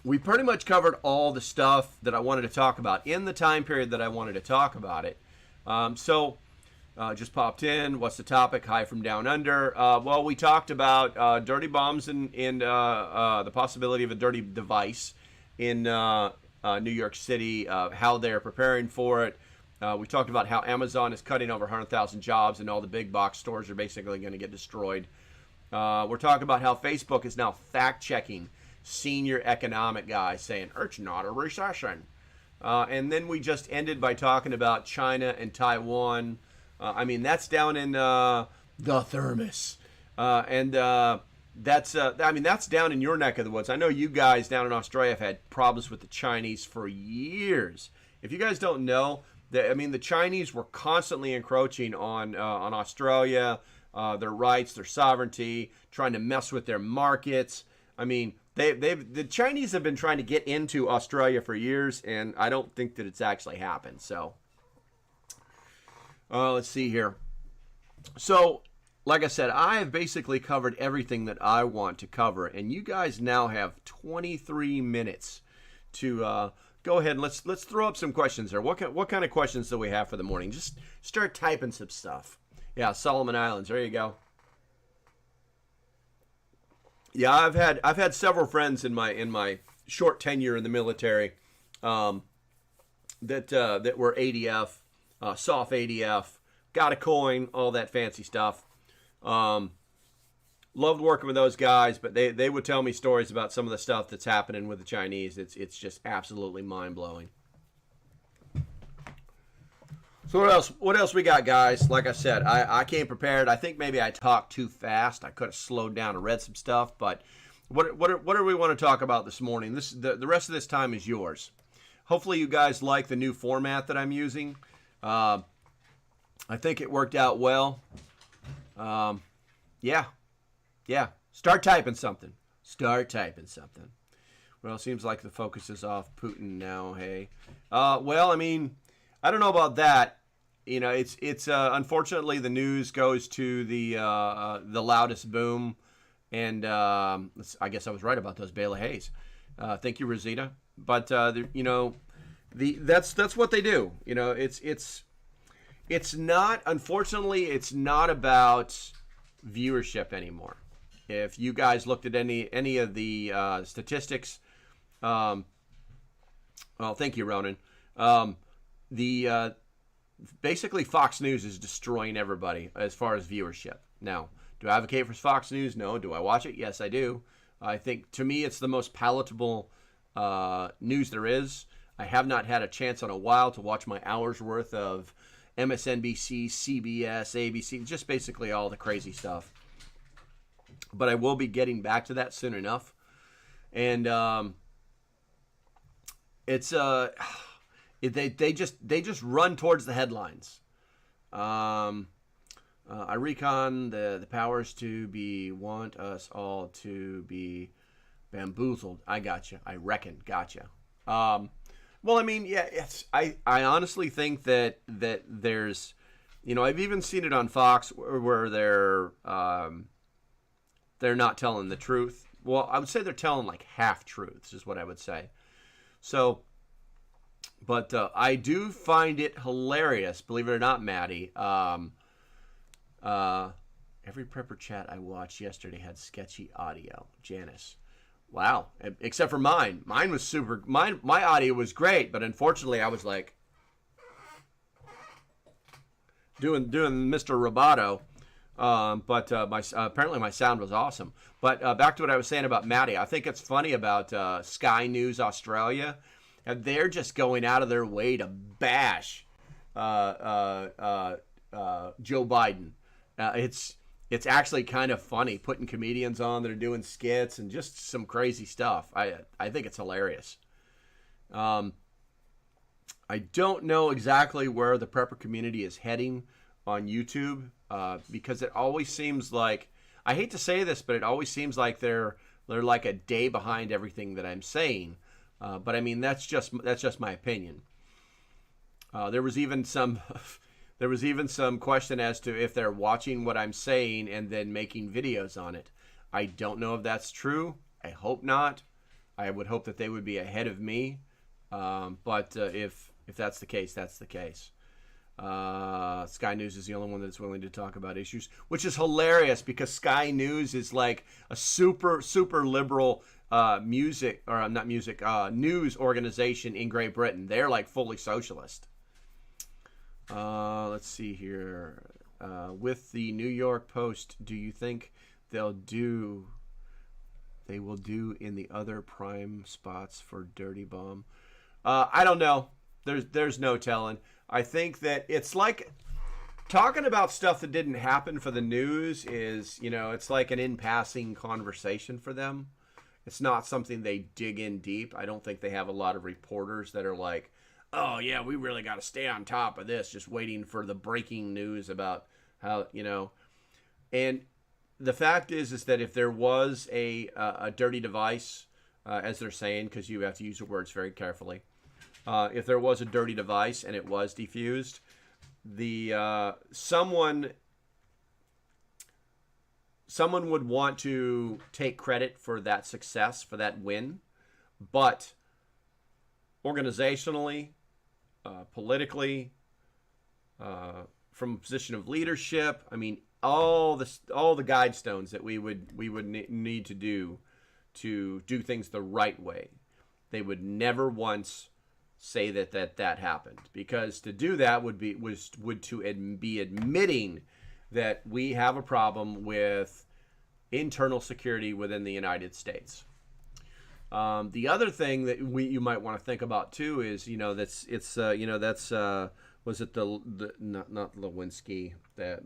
we pretty much covered all the stuff that I wanted to talk about in the time period that I wanted to talk about it. Just popped in. What's the topic? Hi from Down Under. Well, we talked about dirty bombs and the possibility of a dirty device in New York City, how they're preparing for it. We talked about how Amazon is cutting over 100,000 jobs and all the big box stores are basically going to get destroyed. We're talking about how Facebook is now fact-checking senior economic guys saying, it's not a recession. And then we just ended by talking about China and Taiwan. That's down in the thermos. That's down in your neck of the woods. I know you guys down in Australia have had problems with the Chinese for years. If you guys don't know, the Chinese were constantly encroaching on Australia, their rights, their sovereignty, trying to mess with their markets. The Chinese have been trying to get into Australia for years, and I don't think that it's actually happened. So, let's see here. So, like I said, I have basically covered everything that I want to cover, and you guys now have 23 minutes to go ahead and let's throw up some questions there. What kind of questions do we have for the morning? Just start typing some stuff. Yeah, Solomon Islands. There you go. Yeah, I've had several friends in my short tenure in the military that were ADF, soft ADF, got a coin, all that fancy stuff. Loved working with those guys, but they would tell me stories about some of the stuff that's happening with the Chinese. It's just absolutely mind-blowing. So what else we got, guys? Like I said, I came prepared. I think maybe I talked too fast. I could have slowed down and read some stuff, but what do we want to talk about this morning? The rest of this time is yours. Hopefully you guys like the new format that I'm using. I think it worked out well. Yeah. Start typing something. Well, it seems like the focus is off Putin now. Hey, I don't know about that. It's unfortunately the news goes to the loudest boom, and I guess I was right about those bale of hays. Thank you, Rosita. But that's what they do. It's not, unfortunately, it's not about viewership anymore. If you guys looked at any of the statistics, Well, thank you, Ronan. The basically Fox News is destroying everybody as far as viewership. Now, do I advocate for Fox News? No. Do I watch it? Yes, I do. I think, to me, it's the most palatable news there is. I have not had a chance in a while to watch my hours worth of MSNBC, CBS, ABC, just basically all the crazy stuff. But I will be getting back to that soon enough. And it's they just run towards the headlines. I recon the powers to be want us all to be bamboozled. I gotcha. I reckon. Gotcha. Well, I mean, yeah, I honestly think that there's, I've even seen it on Fox where they're not telling the truth. Well, I would say they're telling like half truths is what I would say. So, but I do find it hilarious, believe it or not, Maddie. Every prepper chat I watched yesterday had sketchy audio. Janice. Wow. Except for mine. Mine was super. My audio was great, but unfortunately I was like doing Mr. Roboto. But apparently my sound was awesome. But back to what I was saying about Maddie. I think it's funny about Sky News Australia. And they're just going out of their way to bash Joe Biden. It's actually kind of funny putting comedians on that are doing skits and just some crazy stuff. I think it's hilarious. I don't know exactly where the prepper community is heading on YouTube because it always seems like, I hate to say this, but it always seems like they're like a day behind everything that I'm saying. But I mean, that's just my opinion. There was even some question as to if they're watching what I'm saying and then making videos on it. I don't know if that's true. I hope not. I would hope that they would be ahead of me. But if that's the case, that's the case. Sky News is the only one that's willing to talk about issues, which is hilarious because Sky News is like a super liberal news organization in Great Britain. They're like fully socialist. Let's see here. With the New York Post, do you think they will do in the other prime spots for Dirty Bomb? I don't know. There's no telling. I think that it's like talking about stuff that didn't happen for the news is, it's like an in-passing conversation for them. It's not something they dig in deep. I don't think they have a lot of reporters that are like, oh, yeah, we really got to stay on top of this, just waiting for the breaking news about how, And the fact is that if there was a dirty device, as they're saying, because you have to use the words very carefully, if there was a dirty device and it was defused, someone would want to take credit for that success, for that win, but organizationally, politically, from a position of leadership, I mean, all the guidestones that we would need to do things the right way, they would never once say that happened, because to do that would be admitting that we have a problem with internal security within the United States. The other thing that you might want to think about too is was it the not Lewinsky, that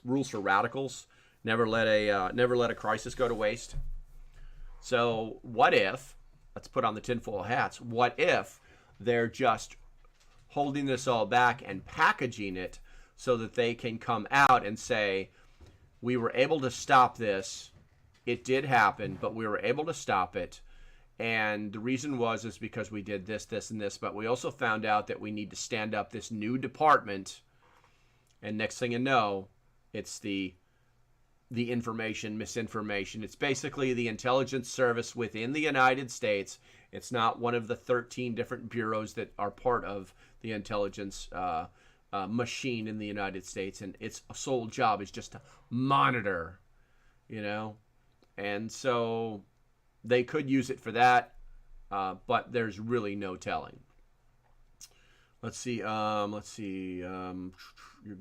rules for radicals, never let a crisis go to waste. So what if, let's put on the tinfoil hats, what if they're just holding this all back and packaging it so that they can come out and say, we were able to stop this, it did happen, but we were able to stop it. And the reason is because we did this, this, and this. But we also found out that we need to stand up this new department. And next thing you know, it's the misinformation. It's basically the intelligence service within the United States. It's not one of the 13 different bureaus that are part of the intelligence machine in the United States. And its sole job is just to monitor, And so they could use it for that, but there's really no telling. Let's see. You're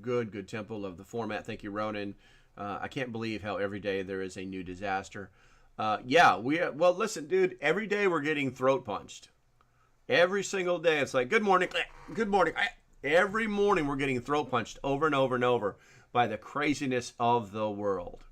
good. Good tempo. Love the format. Thank you, Ronan. I can't believe how every day there is a new disaster. Yeah, well, listen, dude. Every day we're getting throat punched. Every single day, it's like, good morning, good morning. Every morning we're getting throat punched over and over and over by the craziness of the world.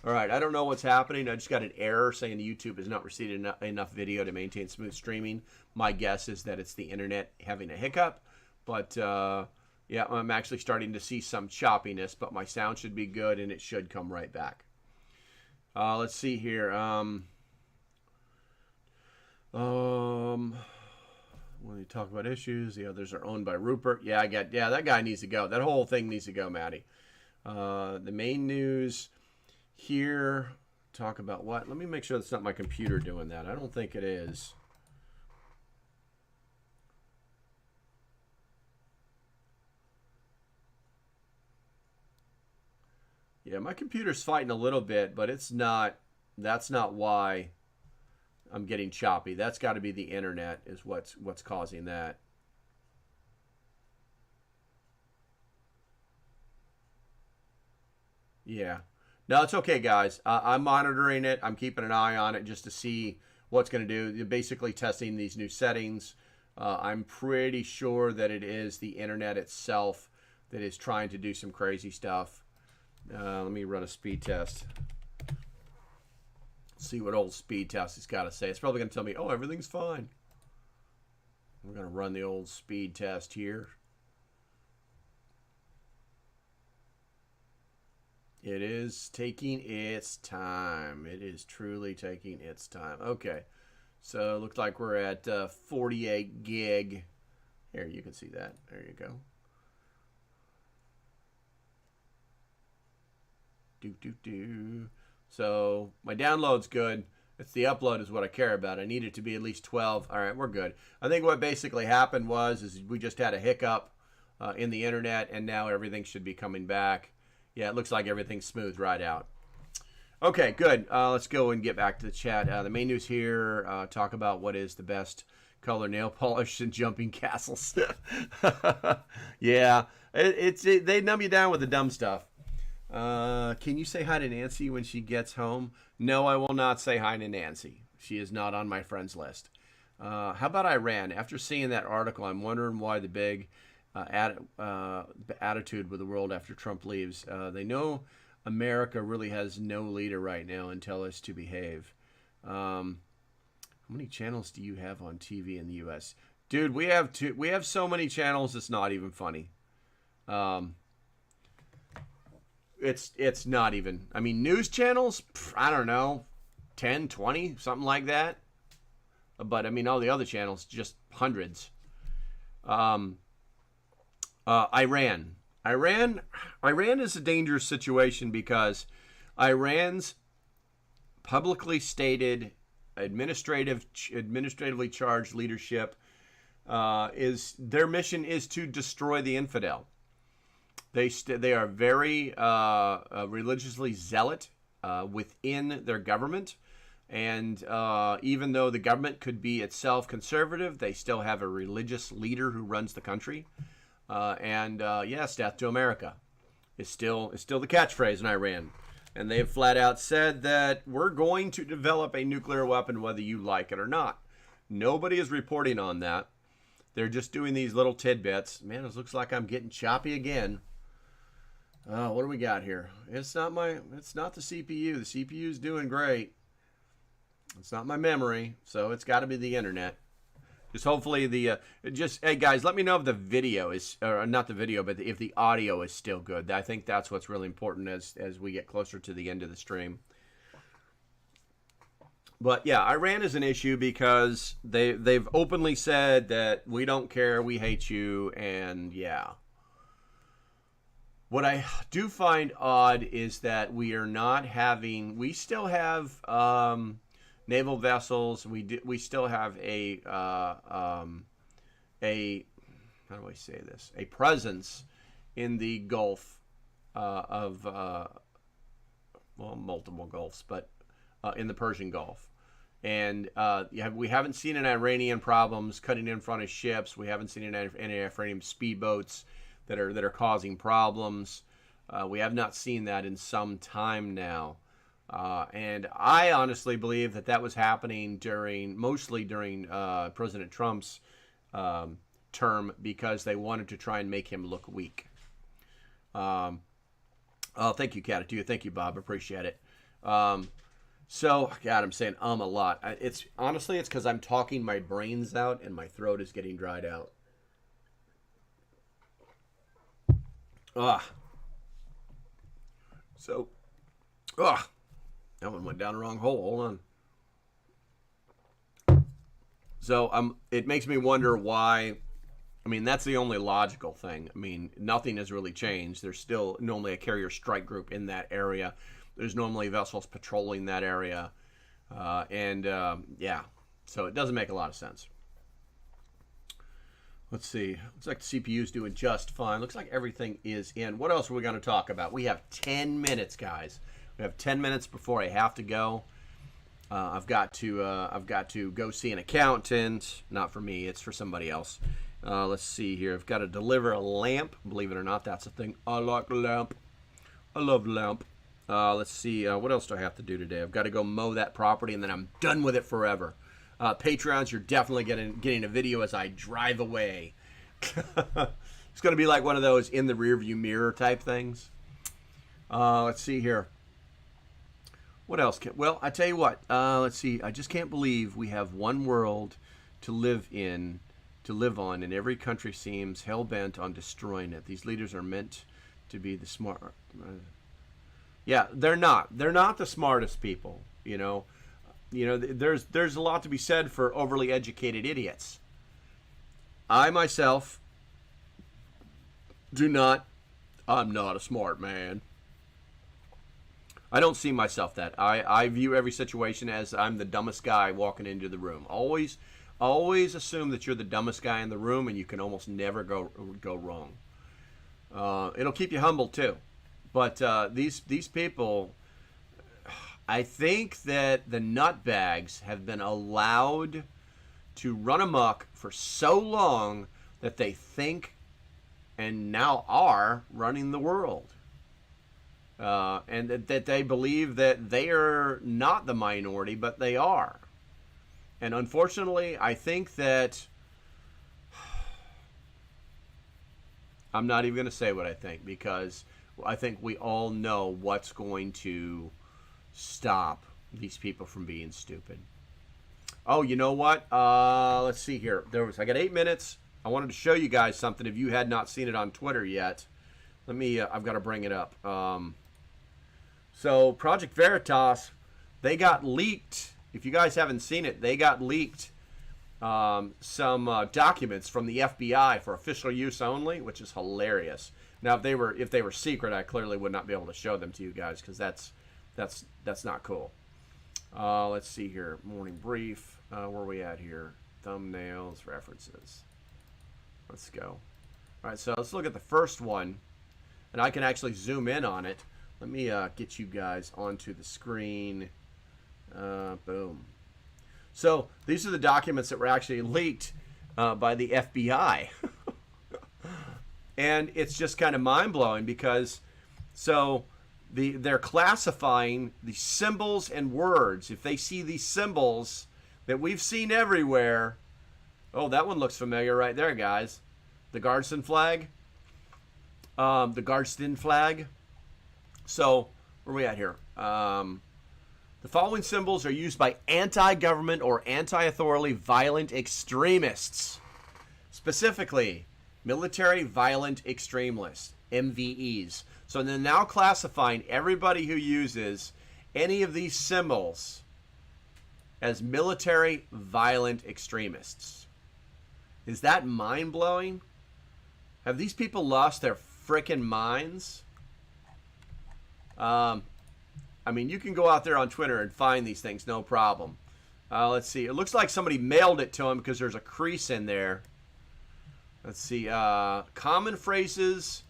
All right, I don't know what's happening. I just got an error saying YouTube is not receiving enough video to maintain smooth streaming. My guess is that it's the internet having a hiccup. But, yeah, I'm actually starting to see some choppiness, but my sound should be good, and it should come right back. Let's see here. When you talk about issues, the others are owned by Rupert. Yeah, that guy needs to go. That whole thing needs to go, Maddie. The main news here, talk about what? Let me make sure that's not my computer doing that. I don't think it is. Yeah, my computer's fighting a little bit, but it's not. That's not why I'm getting choppy. That's got to be the internet is what's causing that. Yeah. No, it's okay, guys. I'm monitoring it. I'm keeping an eye on it just to see what's going to do. You're basically testing these new settings. I'm pretty sure that it is the internet itself that is trying to do some crazy stuff. Let me run a speed test. See what old speed test has got to say. It's probably going to tell me, oh, everything's fine. We're going to run the old speed test here. It is taking its time. It is truly taking its time. Okay. So it looks like we're at 48 gig. Here, you can see that. There you go. So my download's good. It's the upload is what I care about. I need it to be at least 12. All right, we're good. I think what basically happened was we just had a hiccup in the internet, and now everything should be coming back. Yeah, it looks like everything's smooth right out. Okay, good. Let's go and get back to the chat. The main news here, talk about what is the best color nail polish and jumping castles. Yeah, they numb you down with the dumb stuff. Can you say hi to Nancy when she gets home? No, I will not say hi to Nancy. She is not on my friends list. How about Iran? After seeing that article, I'm wondering why the big attitude with the world after Trump leaves. They know America really has no leader right now and tell us to behave. How many channels do you have on TV in the U.S.? Dude, we have so many channels, it's not even funny. It's not even. I mean, news channels, I don't know, 10, 20, something like that. But, I mean, all the other channels, just hundreds. Iran is a dangerous situation because Iran's publicly stated administratively charged leadership is their mission is to destroy the infidel. They are very religiously zealot within their government, and even though the government could be itself conservative, they still have a religious leader who runs the country. Yes, death to America is still the catchphrase in Iran. And they have flat out said that we're going to develop a nuclear weapon whether you like it or not. Nobody is reporting on that. They're just doing these little tidbits. Man, it looks like I'm getting choppy again. What do we got here? It's not the CPU. The CPU is doing great. It's not my memory, so it's got to be the internet. Just hopefully hey guys, let me know if the video is, or not the video, but if the audio is still good. I think that's what's really important as we get closer to the end of the stream. But yeah, Iran is an issue because they've openly said that we don't care, we hate you, and yeah. What I do find odd is that we still have naval vessels. We still have a how do I say this? A presence in the Gulf of multiple Gulfs, but in the Persian Gulf. And we haven't seen any Iranian problems cutting in front of ships. We haven't seen any Iranian speedboats that are causing problems. We have not seen that in some time now. And I honestly believe that was happening mostly during President Trump's term, because they wanted to try and make him look weak. Oh, thank you, Catitude. Thank you, Bob. Appreciate it. So, God, I'm saying a lot. It's because I'm talking my brains out and my throat is getting dried out. That one went down the wrong hole. Hold on. So, it makes me wonder why. I mean, that's the only logical thing. I mean, nothing has really changed. There's still normally a carrier strike group in that area. There's normally vessels patrolling that area. Yeah. So it doesn't make a lot of sense. Let's see. Looks like the CPU's doing just fine. Looks like everything is in. What else are we going to talk about? We have 10 minutes, guys. We have 10 minutes before I have to go. I've got to go see an accountant. Not for me. It's for somebody else. Let's see here. I've got to deliver a lamp. Believe it or not, that's a thing. I like lamp. I love lamp. Let's see. What else do I have to do today? I've got to go mow that property, and then I'm done with it forever. Patreons, you're definitely getting a video as I drive away. It's going to be like one of those in the rearview mirror type things. Let's see here. What else? Well, I tell you what. Let's see. I just can't believe we have one world to live on, and every country seems hell-bent on destroying it. These leaders are meant to be the smart. Yeah, they're not. They're not the smartest people, you know. There's a lot to be said for overly educated idiots. I myself I'm not a smart man. I don't see myself that. I view every situation as I'm the dumbest guy walking into the room. Always assume that you're the dumbest guy in the room, and you can almost never go wrong. It'll keep you humble too. But these people, I think that the nutbags have been allowed to run amok for so long that they think and now are running the world. And that they believe that they are not the minority, but they are. And unfortunately, I think that I'm not even going to say what I think, because I think we all know what's going to stop these people from being stupid. Oh, you know what? Let's see here. I got 8 minutes. I wanted to show you guys something if you had not seen it on Twitter yet. I've got to bring it up. So Project Veritas, they got leaked. If you guys haven't seen it, they got leaked some documents from the FBI for official use only, which is hilarious. Now, if they were secret, I clearly would not be able to show them to you guys, because that's not cool. Let's see here. Morning brief. Where are we at here? Thumbnails, references. Let's go. All right, so let's look at the first one, and I can actually zoom in on it. Let me get you guys onto the screen. Boom. So these are the documents that were actually leaked by the FBI. And it's just kind of mind-blowing, because they're classifying the symbols and words. If they see these symbols that we've seen everywhere. Oh, that one looks familiar right there, guys. The Gadsden flag. The Gadsden flag. So, where are we at here? The following symbols are used by anti-government or anti-authority violent extremists. Specifically, military violent extremists, MVEs. So they're now classifying everybody who uses any of these symbols as military violent extremists. Is that mind-blowing? Have these people lost their frickin' minds? I mean, you can go out there on Twitter and find these things, no problem. Let's see. It looks like somebody mailed it to him, because there's a crease in there. Let's see. Common phrases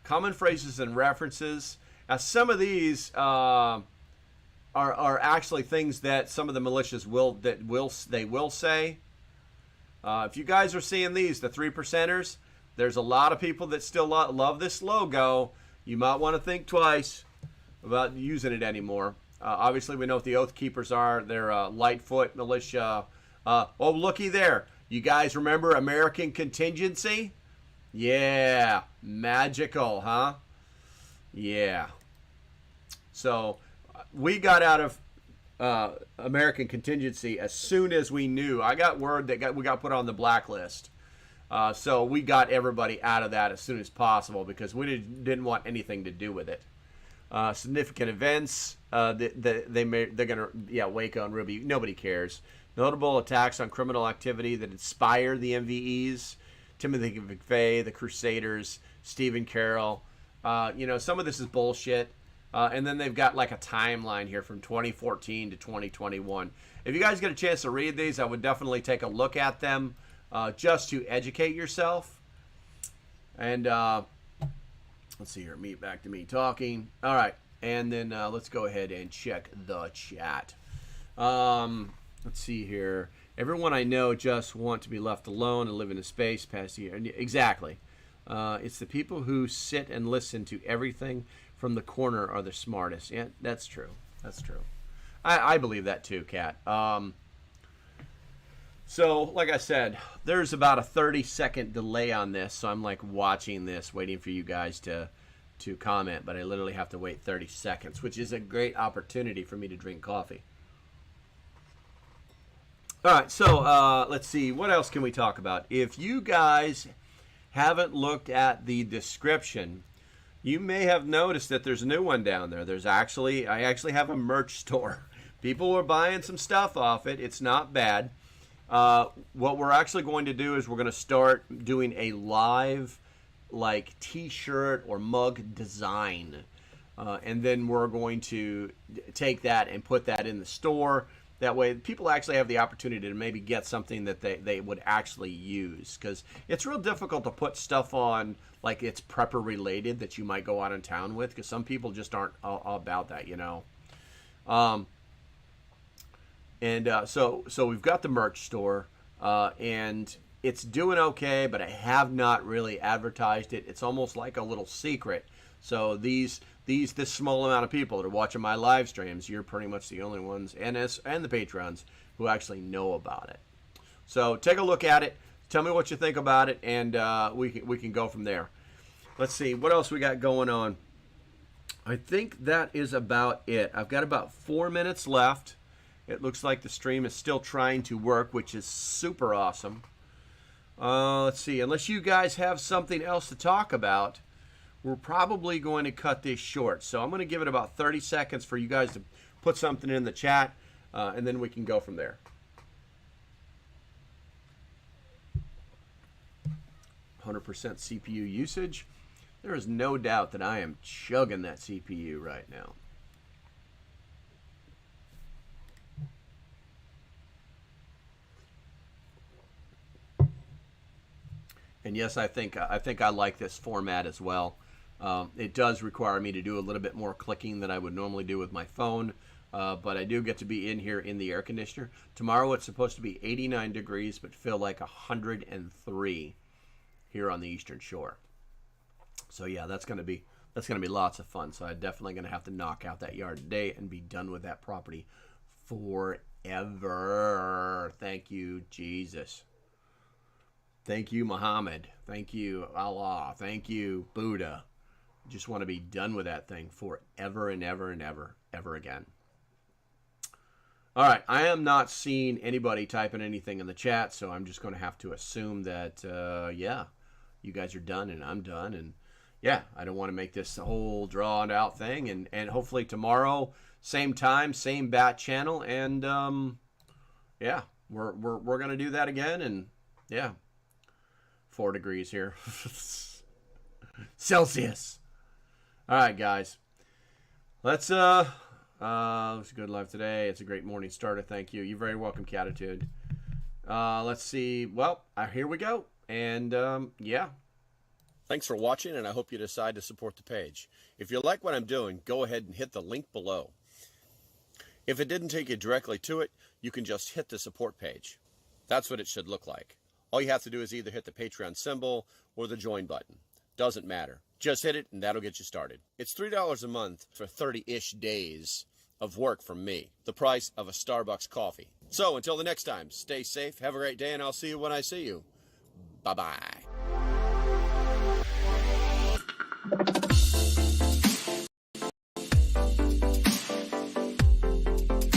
and references. Now, some of these, are actually things that some of the militias will say. If you guys are seeing these, the 3%ers, there's a lot of people that still love this logo. You might want to think twice about using it anymore. Obviously, we know what the Oath Keepers are. They're Lightfoot militia. Oh, looky there. You guys remember American Contingency? Yeah. Magical, huh? Yeah. So we got out of American Contingency as soon as we knew. I got word that we got put on the blacklist. So we got everybody out of that as soon as possible because we didn't want anything to do with it. Significant events, they're gonna, Waco and Ruby, nobody cares. Notable attacks on criminal activity that inspired the MVEs, Timothy McVeigh, the Crusaders, Stephen Carroll. Some of this is bullshit. And then they've got like a timeline here from 2014 to 2021. If you guys get a chance to read these, I would definitely take a look at them just to educate yourself. And let's see here. Back to me talking. All right. And then let's go ahead and check the chat. Let's see here. Everyone I know just want to be left alone and live in a space past the year. Exactly. It's the people who sit and listen to everything from the corner are the smartest. Yeah, that's true. That's true. I believe that too, Kat. So, like I said, there's about a 30-second delay on this, so I'm like watching this, waiting for you guys to comment, but I literally have to wait 30 seconds, which is a great opportunity for me to drink coffee. All right, so let's see. What else can we talk about? If you guys haven't looked at the description, you may have noticed that there's a new one down there. I actually have a merch store. People are buying some stuff off it. It's not bad. What we're actually going to do is we're going to start doing a live like t-shirt or mug design. And then we're going to take that and put that in the store. That way people actually have the opportunity to maybe get something that they would actually use. Because it's real difficult to put stuff on like it's prepper related that you might go out in town with. Because some people just aren't all about that, So we've got the merch store. And it's doing okay, but I have not really advertised it. It's almost like a little secret. So this small amount of people that are watching my live streams, you're pretty much the only ones, and the patrons who actually know about it. So take a look at it. Tell me what you think about it, and we can go from there. Let's see what else we got going on. I think that is about it. I've got about 4 minutes left. It looks like the stream is still trying to work, which is super awesome. Let's see. Unless you guys have something else to talk about, we're probably going to cut this short. So I'm going to give it about 30 seconds for you guys to put something in the chat, and then we can go from there. 100% CPU usage. There is no doubt that I am chugging that CPU right now. And yes, I think I like this format as well. It does require me to do a little bit more clicking than I would normally do with my phone, but I do get to be in here in the air conditioner. Tomorrow it's supposed to be 89 degrees, but feel like 103 here on the Eastern Shore. So yeah, that's gonna be lots of fun. So I'm definitely gonna have to knock out that yard today and be done with that property forever. Thank you, Jesus. Thank you, Muhammad. Thank you, Allah. Thank you, Buddha. Just want to be done with that thing forever and ever and ever again. All right, I am not seeing anybody typing anything in the chat, so I'm just going to have to assume that, yeah, you guys are done and I'm done. And yeah, I don't want to make this a whole drawn out thing. And hopefully tomorrow, same time, same bat channel. And yeah, we're going to do that again. And yeah. 4 degrees here. Celsius. All right, guys. Let's it's a good live today. It's a great morning starter. Thank you. You're very welcome, Catitude. Let's see. Well, here we go. And yeah. Thanks for watching, and I hope you decide to support the page. If you like what I'm doing, go ahead and hit the link below. If it didn't take you directly to it, you can just hit the support page. That's what it should look like. All you have to do is either hit the Patreon symbol or the join button. Doesn't matter. Just hit it and that'll get you started. It's $3 a month for 30-ish days of work from me. The price of a Starbucks coffee. So until the next time, stay safe, have a great day, and I'll see you when I see you. Bye-bye.